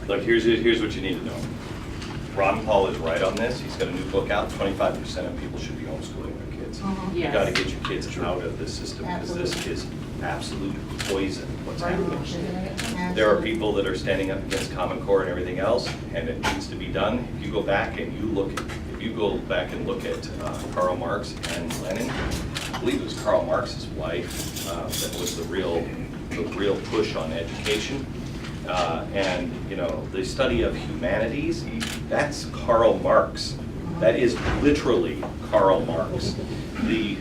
Look, here's what you need to know. Ron Paul is right on this. He's got a new book out. 25% of people should be homeschooling their kids. You Yes. got to get your kids out of this system because this is absolute poison. What's happening? There are people that are standing up against Common Core and everything else, and it needs to be done. If you go back and look at Karl Marx and Lenin, I believe it was Karl Marx's wife that was the real push on education. And you know, the study of humanities, that's Karl Marx. That is literally Karl Marx. The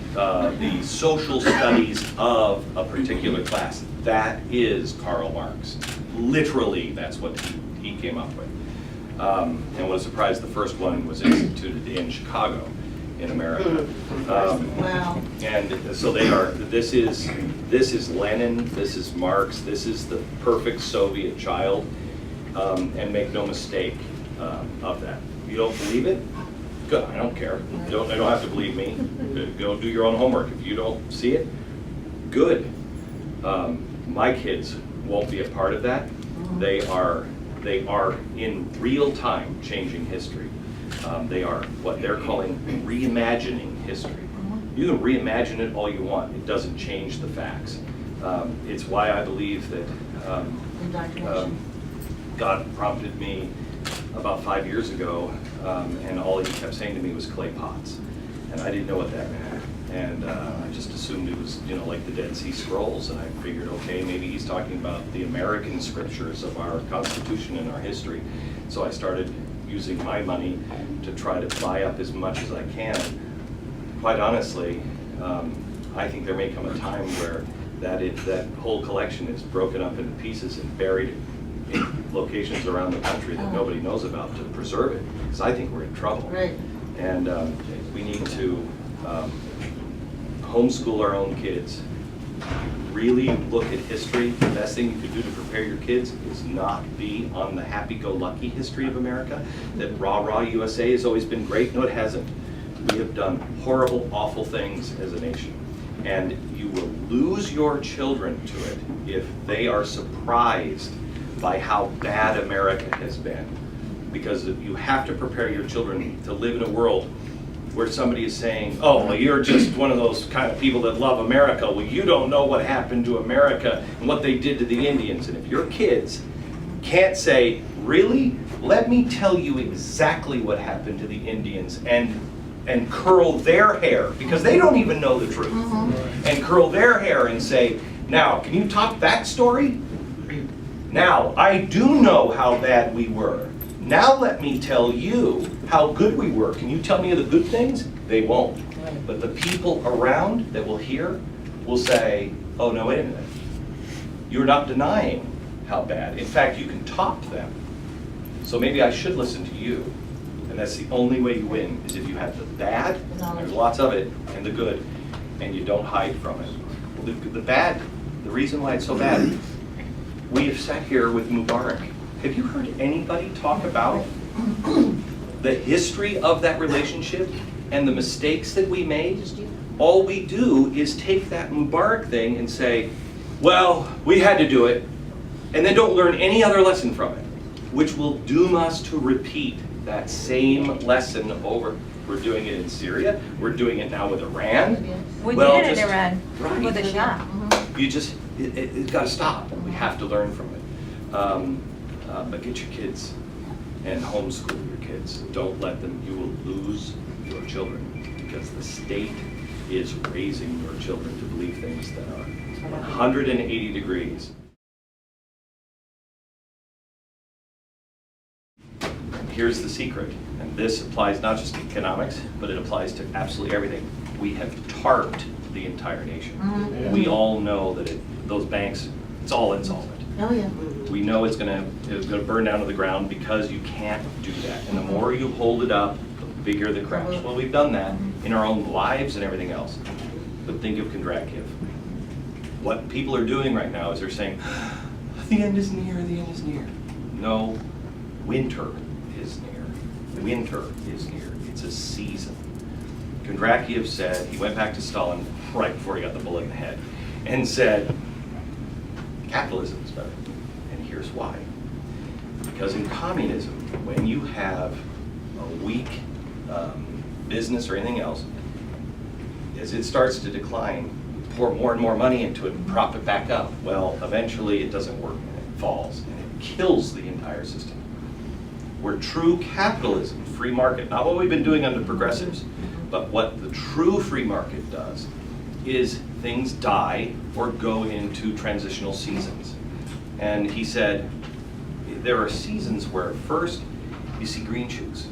social studies of a particular class, that is Karl Marx. Literally, that's what he came up with. And what a surprise, the first one was instituted in Chicago, in America. Wow. And so they are, this is Lenin, this is Marx, this is the perfect Soviet child, and make no mistake of that. You don't believe it? Good, I don't care. You don't have to believe me. Go do your own homework. If you don't see it, good. My kids won't be a part of that. They are in real time changing history. They are what they're calling reimagining history. You can reimagine it all you want. It doesn't change the facts. It's why I believe that God prompted me about 5 years ago, and all he kept saying to me was clay pots. And I didn't know what that meant. And I just assumed it was, you know, like the Dead Sea Scrolls, and I figured, okay, maybe he's talking about the American scriptures of our Constitution and our history. So I started using my money to try to buy up as much as I can. Quite honestly, I think there may come a time where that whole collection is broken up into pieces and buried in locations around the country that nobody knows about to preserve it, because I think we're in trouble. Right. And we need to homeschool our own kids. Really look at history. The best thing you could do to prepare your kids is not be on the happy-go-lucky history of America, that rah-rah USA has always been great. No, it hasn't. We have done horrible, awful things as a nation. And you will lose your children to it if they are surprised by how bad America has been. Because you have to prepare your children to live in a world where somebody is saying, oh, well, you're just one of those kind of people that love America. Well, you don't know what happened to America and what they did to the Indians. And if your kids can't say, really? Let me tell you exactly what happened to the Indians, and curl their hair, because they don't even know the truth, and curl their hair and say, now, can you top that story? Now, I do know how bad we were. Now let me tell you how good we were. Can you tell me the good things? They won't. But the people around that will hear will say, oh, no, wait a minute. You're not denying how bad. In fact, you can top them. So maybe I should listen to you. And that's the only way you win, is if you have the bad, there's lots of it, and the good, and you don't hide from it. The bad, the reason why it's so bad, we have sat here with Mubarak. Have you heard anybody talk about the history of that relationship and the mistakes that we made? All we do is take that Mubarak thing and say, well, we had to do it, and then don't learn any other lesson from it, which will doom us to repeat that same lesson over. We're doing it in Syria. We're doing it now with Iran. We Well, did it in just- Iran right. with the Shah. You just, it's got to stop. We have to learn from it. But get your kids and homeschool your kids. Don't let them, you will lose your children, because the state is raising your children to believe things that are 180 degrees. Here's the secret, and this applies not just to economics, but it applies to absolutely everything. We have tarped the entire nation. We all know that those banks, it's all insolvent. Oh, yeah. We know it's gonna burn down to the ground because you can't do that. And the more you hold it up, the bigger the crash. Well, we've done that in our own lives and everything else. But think of Kondrakiv. What people are doing right now is they're saying, the end is near, the end is near. No, winter is near. Winter is near. It's a season. Kondrakiv said, he went back to Stalin right before he got the bullet in the head, and said, capitalism is better. And here's why. Because in communism, when you have a weak business or anything else, as it starts to decline, pour more and more money into it and prop it back up. Well, eventually it doesn't work and it falls and it kills the entire system. Where true capitalism, free market, not what we've been doing under progressives, but what the true free market does is things die or go into transitional seasons. And he said, there are seasons where first you see green shoots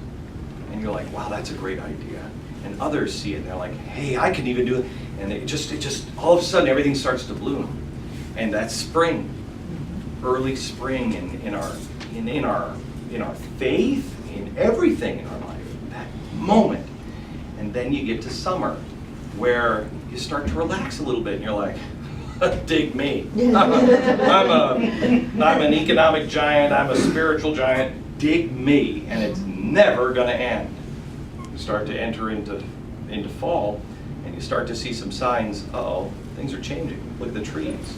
and you're like, wow, that's a great idea. And others see it and they're like, hey, I can even do it. And it just all of a sudden everything starts to bloom. And that's spring, early spring in our faith, in everything in our life, that moment. And then you get to summer where you start to relax a little bit and you're like, dig me. I'm an economic giant, I'm a spiritual giant, dig me. And it's never gonna end. You start to enter into fall and you start to see some signs, uh-oh, things are changing. Look at the trees.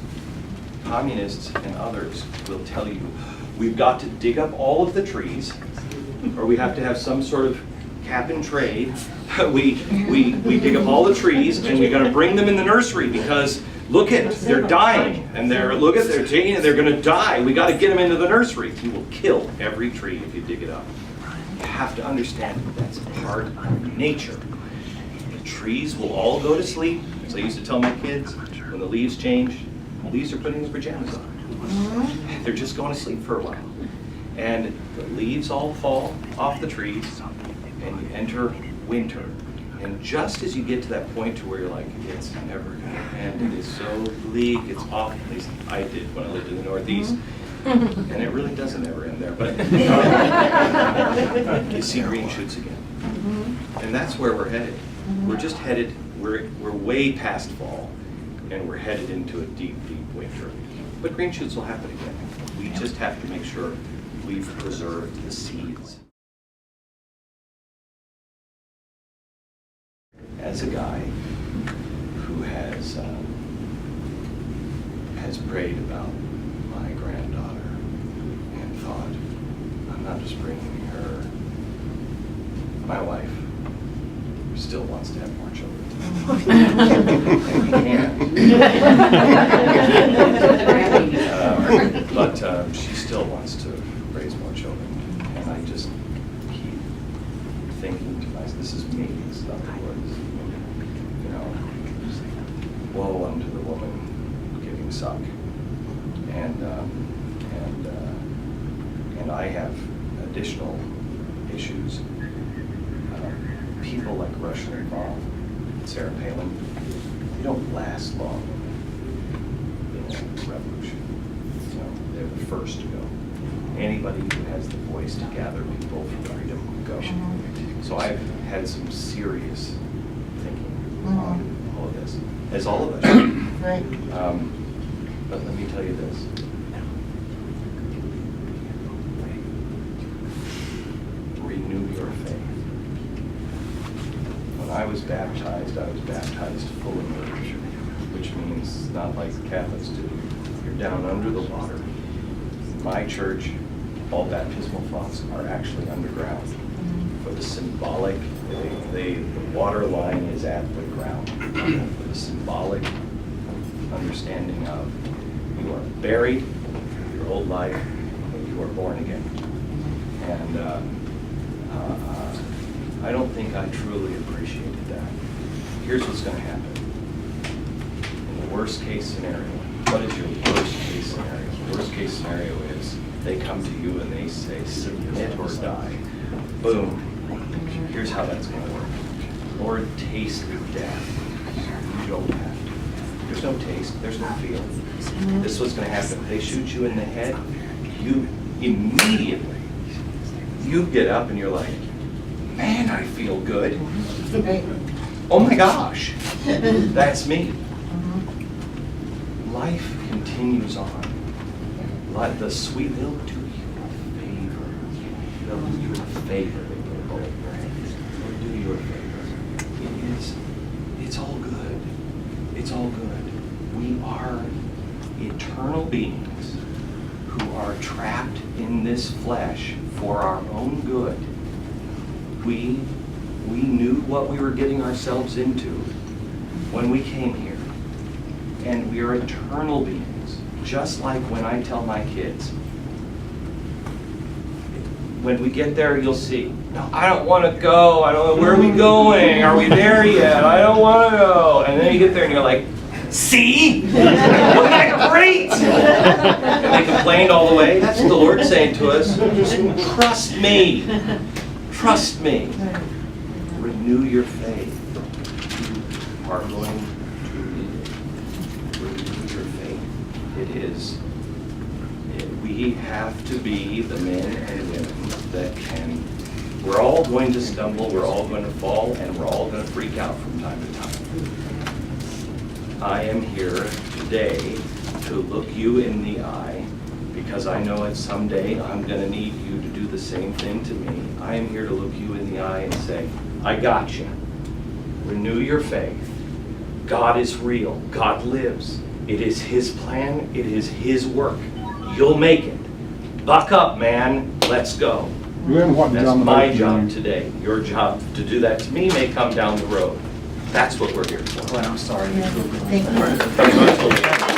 Communists and others will tell you, we've got to dig up all of the trees, or we have to have some sort of cap and trade. we dig up all the trees and we're gonna bring them in the nursery because look at, they're dying and they're gonna die. We gotta get them into the nursery. You will kill every tree if you dig it up. You have to understand that that's part of nature. The trees will all go to sleep. As I used to tell my kids, when the leaves change, the leaves are putting their pajamas on. They're just going to sleep for a while. And the leaves all fall off the trees and you enter winter. And just as you get to that point to where you're like, it's never gonna end, it is so bleak, it's awful, at least I did when I lived in the Northeast. And it really doesn't ever end there, but you see green shoots again. And that's where we're headed. We're just headed, we're way past fall, and we're headed into a deep, deep winter. But green shoots will happen again. We just have to make sure we've preserved the seeds. As a guy who has prayed about my granddaughter and thought, I'm not just bringing her, my wife still wants to have more children. But she still wants to raise more children. And I just keep thinking to myself, this is me, it's not the words. You know, woe unto the woman giving suck. And I have additional issues. People like Rush Limbaugh, Sarah Palin, they don't last long in a revolution. You know, they're the first to go. Anybody who has the voice to gather people for freedom will go. So I've had some serious thinking on all of this, as all of us should. Right. But let me tell you this. Renew your faith. When I was baptized full immersion, which means not like the Catholics do. You're down under the water. My church, all baptismal fonts are actually underground. For the symbolic, the water line is at the ground. For the symbolic understanding of you are buried, your old life, and you are born again. And I don't think I truly appreciated that. Here's what's going to happen. In the worst case scenario, what is your worst case scenario? The worst case scenario is they come to you and they say, submit or die. Boom. Here's how that's going to work. Lord, taste death. You don't have to. There's no taste. There's no feel. This is what's going to happen. If they shoot you in the head, you immediately, you get up and you're like, man, I feel good. Oh my gosh, that's me. Life continues on. The sweet, they'll do you a favor. They'll do you a favor. They'll do you a favor. It's all good. It's all good. We are eternal beings who are trapped in this flesh for our own good. We knew what we were getting ourselves into when we came here. And we are eternal beings, just like when I tell my kids, when we get there, you'll see. No, I don't want to go. I don't know. Where are we going? Are we there yet? I don't want to go. And then you get there and you're like, see? Wasn't that great? And they complained all the way. That's what the Lord's saying to us. Just trust me. Trust me. Renew your faith. You are going to need it. Renew your faith. It is. We have to be the men and women that can. We're all going to stumble, we're all going to fall, and we're all going to freak out from time to time. I am here today to look you in the eye, because I know that someday I'm going to need you to do the same thing to me. I am here to look you in the eye and say, I got you. Renew your faith. God is real. God lives. It is His plan. It is His work. You'll make it. Buck up, man. Let's go. That's my job today. Your job to do that to me may come down the road. That's what we're here for. Oh, I'm sorry. Thank you.